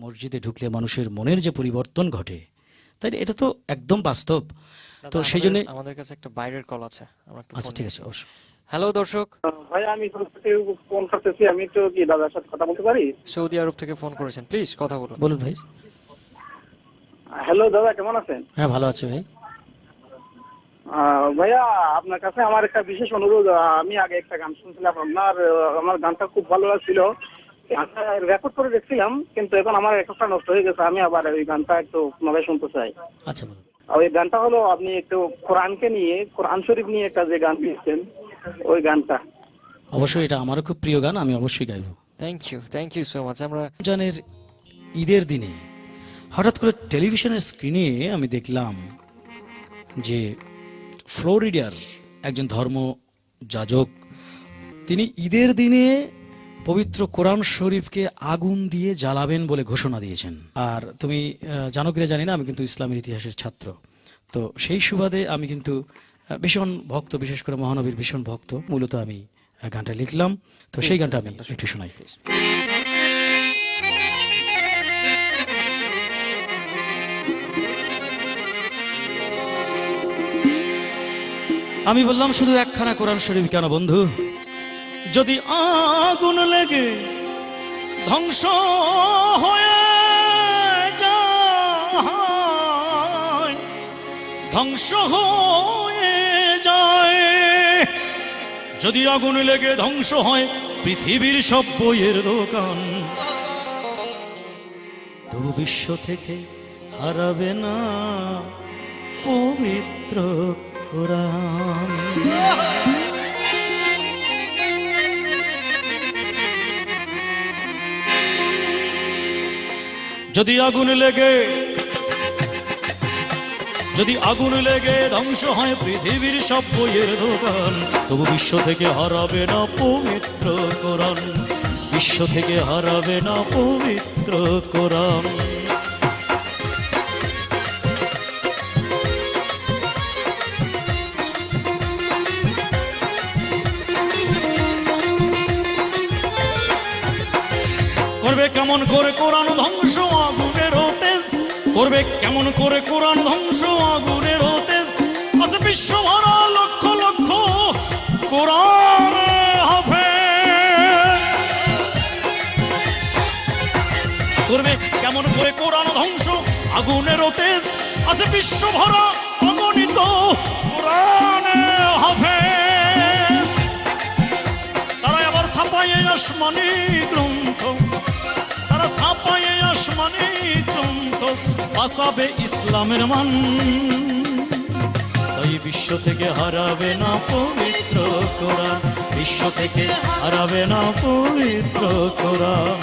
মসজিদে ঢুকলে মানুষের মনের যে পরিবর্তন ঘটে, তাই এটা তো একদম বাস্তব। তো সেই জন্য আমাদের কাছে একটা বাইরের কল আছে, আমরা একটু আচ্ছা ফোন ঠিক নিচ্ছি। আছে, অবশ্যই। হ্যালো দর্শক, ভাই আমি ফোন করতেছি, আমি একটু কি দাদার সাথে কথা বলতে পারি? সৌদি আরব থেকে ফোন করেছেন, প্লিজ কথা বলুন। বলুন ভাই। হ্যালো দাদা, কেমন আছেন? হ্যাঁ, ভালো আছে ভাই। ভাইয়া আপনার কাছে আমার একটা বিশেষ অনুরোধ। আমি আগে একটা গান শুনছিলাম আপনার, আমার গানটা খুব ভালো লাগছিল, গানটা রেকর্ড করে দেখছিলাম, কিন্তু এখন আমার রেকর্ডটা নষ্ট হয়ে গেছে। আমি আবার ওই গানটা একটু পুনরায় শুনতে চাই। আচ্ছা বলুন। আর ওই গানটা হলো, আপনি একটু কোরআনকে নিয়ে, কোরআন শরীফ নিয়ে একটা যে গান দিয়েছেন, ওই গানটা। অবশ্যই, এটা আমারও খুব প্রিয় গান, আমি অবশ্যই গাইবো। Thank you so much. আমরা রমজানের ঈদের দিনে হঠাৎ করে টেলিভিশনের স্ক্রিনে আমি দেখলাম যে ফ্লোরিডার একজন ধর্ম যাজক, তিনি ঈদের দিনে পবিত্র কোরআন শরীফকে আগুন দিয়ে জ্বালাবেন বলে ঘোষণা দিয়েছেন। আর তুমি জানো কিনা জানি না, আমি কিন্তু ইসলামের ইতিহাসের ছাত্র, তো সেই সুবাদে আমি কিন্তু ভীষণ ভক্ত, বিশেষ করে মহানবীর ভীষণ ভক্ত। মূলত আমি গানটা লিখলাম, তো সেই গানটা আমি একটু শোনাই। আমি বললাম, শুধু একখানা কোরআন শরীফ কেন বন্ধু, যদি আগুন লেগে ধ্বংস হয়ে যায়, ধ্বংস হয়ে যায়, যদি আগুন লেগে ধ্বংস হয় পৃথিবীর সব বইয়ের দোকান, তবু বিশ্ব থেকে হারাবে না পবিত্র কোরআন। যদি আগুন লেগে ধ্বংস হয় পৃথিবীর সব বইয়ের দোকান, তবু বিশ্ব থেকে হারাবে না পবিত্র কোরআন, বিশ্ব থেকে হারাবে না পবিত্র কোরআন। করবে কেমন করে কোরআন ধ্বংস আগুনের তেজ, করবে কেমন করে কোরআন ধ্বংস আগুনের তেজ, আছে বিশ্ব ভরা লক্ষ লক্ষ কোরআন হাফেজ। করবে কেমন করে কোরআন ধ্বংস আগুনের তেজ, আছে বিশ্ব ভরা অগণিত কোরআন হাফেজ। তারা আবার ছাপায়ে আসমানি গ্রন্থ, তারা ছাপায়ে আসমানি গ্রন্থ, বাঁচাবে ইসলামের মান, তাই বিশ্ব থেকে হারাবে না পবিত্র কোরআন, বিশ্ব থেকে হারাবে না পবিত্র কোরআন।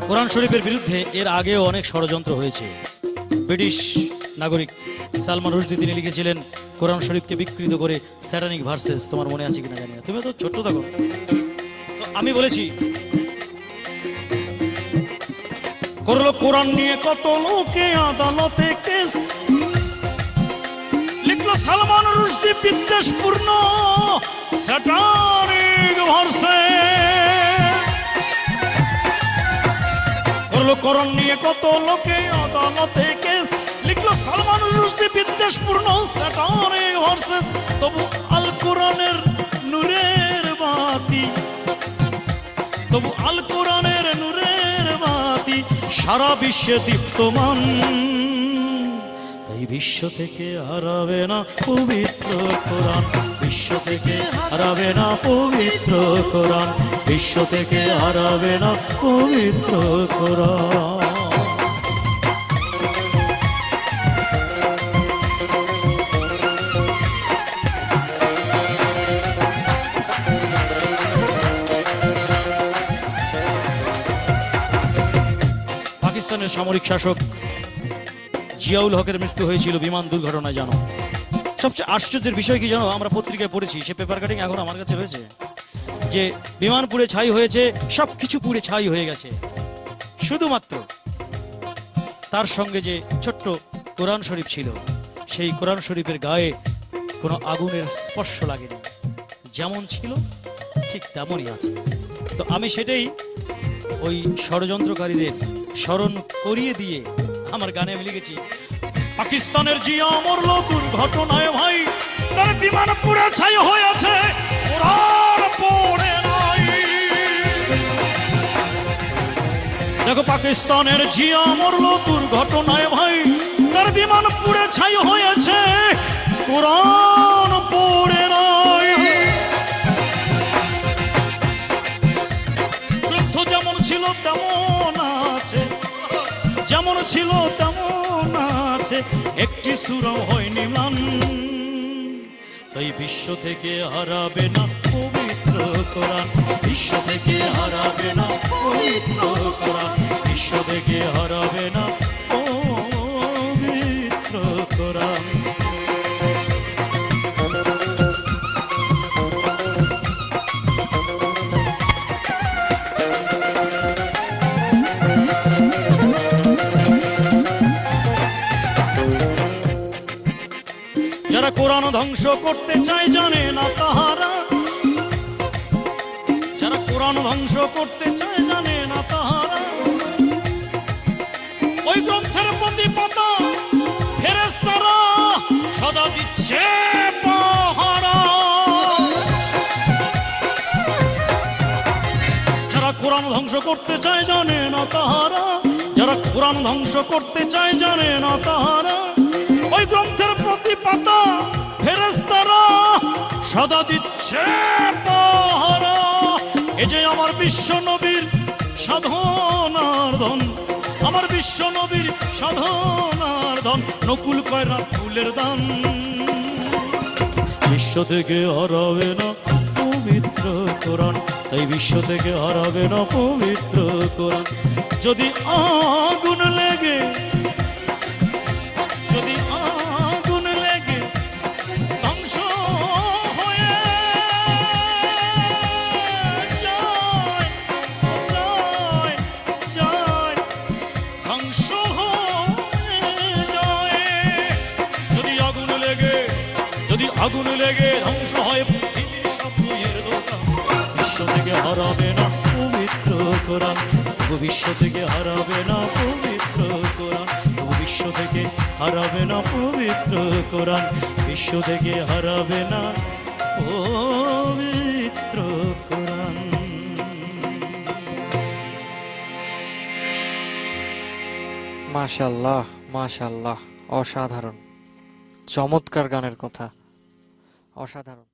কোরআন শরীফের বিরুদ্ধে এর আগেও অনেক ষড়যন্ত্র হয়েছে। ব্রিটিশ নাগরিক সালমান রুশদি তিনি লিখেছিলেন কোরআন শরীফকে বিকৃত করে স্যাটানিক ভার্সেস, তোমার মনে আছে কিনা জানি না, তুমি তো ছোট্ট থাকো। তো আমি বলেছি, করলো কোরআন নিয়ে কত লোকে আদালতে কেস, লিখলো সালমান রুশদি বিদ্বেষপূর্ণ স্যাটানিক ভার্সেস। করলো কোরআন নিয়ে কত লোকে আদালতে কেস, লিখলো সালমান রুশদি বিদ্বেষপূর্ণ স্যাটানিক ভার্সেস। তবু আল কোরআনের নূরের বাতি, তবু আল কোরআনের নূরের বাতি সারা বিশ্বে দীপ্তমান, তাই বিশ্ব থেকে হারাবে না পবিত্র কোরআন, বিশ্ব থেকে হারাবে না পবিত্র কোরআন, বিশ্ব থেকে হারাবে না পবিত্র কোরআন। পাকিস্তানের সামরিক শাসক জিয়াউল হকের মৃত্যু হয়েছিল বিমান দুর্ঘটনায়, জানো। সবচেয়ে আশ্চর্যের বিষয় কি জানো, আমরা পত্রিকায় পড়েছি, সে পেপার কাটিং এখন আমার কাছে রয়েছে, যে বিমান পুড়ে ছাই হয়েছে, সবকিছু পুড়ে ছাই হয়ে গেছে, শুধুমাত্র তার সঙ্গে যে ছোট্ট কোরআন শরীফ ছিল, সেই কোরআন শরীফের গায়ে কোনো আগুনের স্পর্শ লাগেনি, যেমন ছিল ঠিক তেমনই আছে। তো আমি সেটাই ওই ষড়যন্ত্রকারীদের স্মরণ করিয়ে দিয়ে আমার গানে আমি লিখেছি, পাকিস্তানের জিয়া মরল দুর্ঘটনায় ভাই, তার বিমান পুড়ে ছাই হয়েছে, কোরআন পড়ে নাই। দেখো পাকিস্তানের জিয়া মরল দুর্ঘটনায় ভাই, তার বিমান পুড়ে ছাই হয়েছে, কোরআন পড়ে নাই। গ্রন্থ যেমন ছিল তেমন আছে, যেমন ছিল তেমন আছে, একটি সূরাও হয়নি ম্লান। তাই বিশ্ব থেকে হারাবে না পবিত্র কোরআন, বিশ্ব থেকে হারাবে না পবিত্র কোরআন, বিশ্ব থেকে হারাবে না পবিত্র কোরআন। যারা কোরআন ধ্বংস করতে চায় জানে না তাহারা, যারা কোরআন ধ্বংস করতে চায় জানে না তাহারা, ওই গ্রন্থের প্রতি পাতা ফেরেশতারা সদা দিচ্ছে পাহারা। যারা কোরআন ধ্বংস করতে চায় জানে না তাহারা, যারা কোরআন ধ্বংস করতে চায় জানে না তাহারা, ওই গ্রন্থের প্রতি পাতা ফেরেশতারা সদা দিচ্ছে পাহারা। এ যে আমার বিশ্ব নবীর সাধনার ধন, আমার বিশ্ব নবীর সাধনার ধন, নকুল কয়রা ফুলের দান। বিশ্ব থেকে হারাবে না পবিত্র কোরআন, তাই বিশ্ব থেকে হারাবে না পবিত্র কোরআন। যদি আগুন লেগে, যদি আগুন লেগে ধ্বংস হয়ে যায়, যায়, যায়, ধ্বংস হয়ে যায়। যদি আগুন লেগে, যদি আগুন লেগে ধ্বংস হয় পৃথিবীর সব বইয়ের দোকান, বিশ্ব থেকে হারাবে না পবিত্র কোরআন, বিশ্ব থেকে হারাবে না পবিত্র কোরআন, বিশ্ব থেকে হারাবে না পবিত্র কোরআন, বিশ্ব থেকে হারাবে না পবিত্র কোরআন। মাশাআল্লাহ, মাশাআল্লাহ, অসাধারণ, চমৎকার গানের কথা, অসাধারণ।